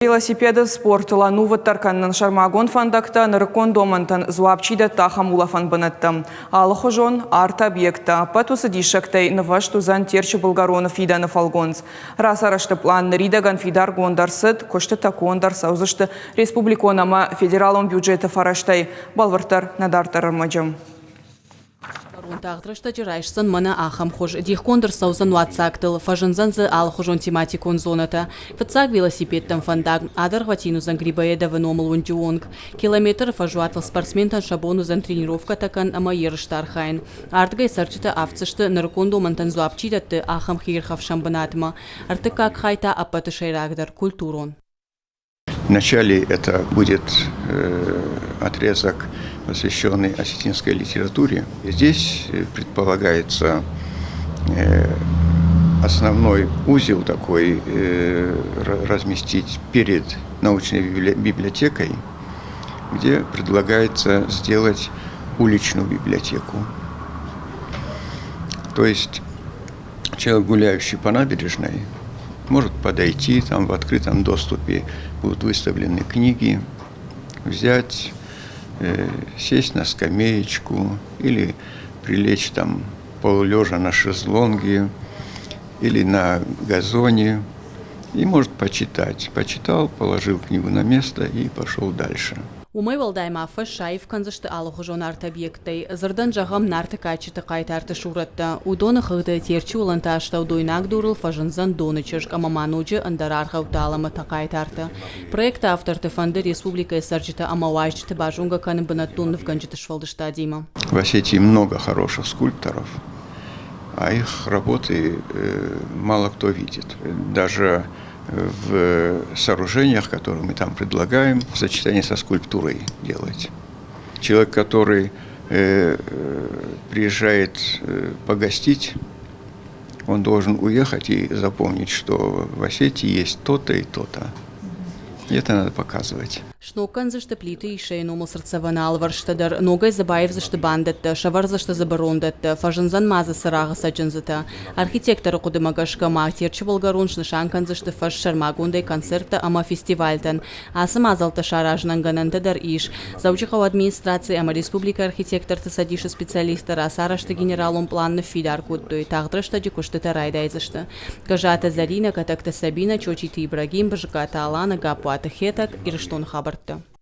Велосипеды спортыла нуваттарканнан шармагон фандакта нарыкон домантан зуапчида тахамулафан бынаттым. Алыхожон арт объекта патусы дишактей наваш тузан терчи Болгаронов фиданы фалгонс. Расарашты план ридаган фидар гондарсыд, кошты такондар саузышты республиконама федералом бюджета фараштай балвартар надартар мажым. Тағдырышта жырайшысын мына ахам хож. Дихкондыр саузан ватсактыл, фажынзанзы алхожон тематикон зоната. Фатсак велосипедтан фандаг, адар хватинузан грибаеда выномыл унджуонг. Километр фажуатыл спортсментан шабонузан тренировка такан ама ерыштар хайн. Артгай сарчыта авцышты наркондо мантан зуапчидатты ахам хирхав шамбанатма. Арты как хайта апаты шайрагдар культурон. Вначале это будет отрезок, посвященный осетинской литературе. Здесь предполагается основной узел такой разместить перед научной библиотекой, где предлагается сделать уличную библиотеку. То есть человек, гуляющий по набережной, может подойти, там в открытом доступе будут выставлены книги, взять, сесть на скамеечку или прилечь там полулежа на шезлонге или на газоне и может почитать. Почитал, положил книгу на место и пошел дальше. Умай валдайма фаш шайф канзышты алыхожон арт объектай. Зардан жағам нарты качыты қайтарты шуратта. Удоны хыгды терчи уланта аштау дойнак дурыл фажынзан доны чыжг амамануджы андарар хавталымы тақайтарты. Проект авторты фанды республика сарджита амавайчыты бажунга каным бынаттунны в ганджыты швалдышта дима. В Осетии много хороших скульпторов, а их работы мало кто видит. Даже в сооружениях, которые мы там предлагаем, в сочетании со скульптурой делать. Человек, который приезжает погостить, он должен уехать и запомнить, что в Осетии есть то-то и то-то. И это надо показывать. Шнокан зашты плиты и шейну мусорцевана алварштадар, ногай забаев зашты бандетта, шавар зашты забарондетта, фажынзан мазы сырағы саджынзыта. Архитекторы кудымагашка махтерчі болгароншны шанкан зашты фаш шармагундай концертта ама фестивальтан. Асым азалта шаражнан ганандадар иш. Заучихау администрации ама республика архитекторты садиші специалисты расарашты генералом планны фидар куддуй, тағдырышта жекушты тарайдай зашты. Кажата Зарина, катакта Сабина, Чочиты Ибрагим, Бажиката Алана, Гапуата Хетак, Ирштон Хабарта.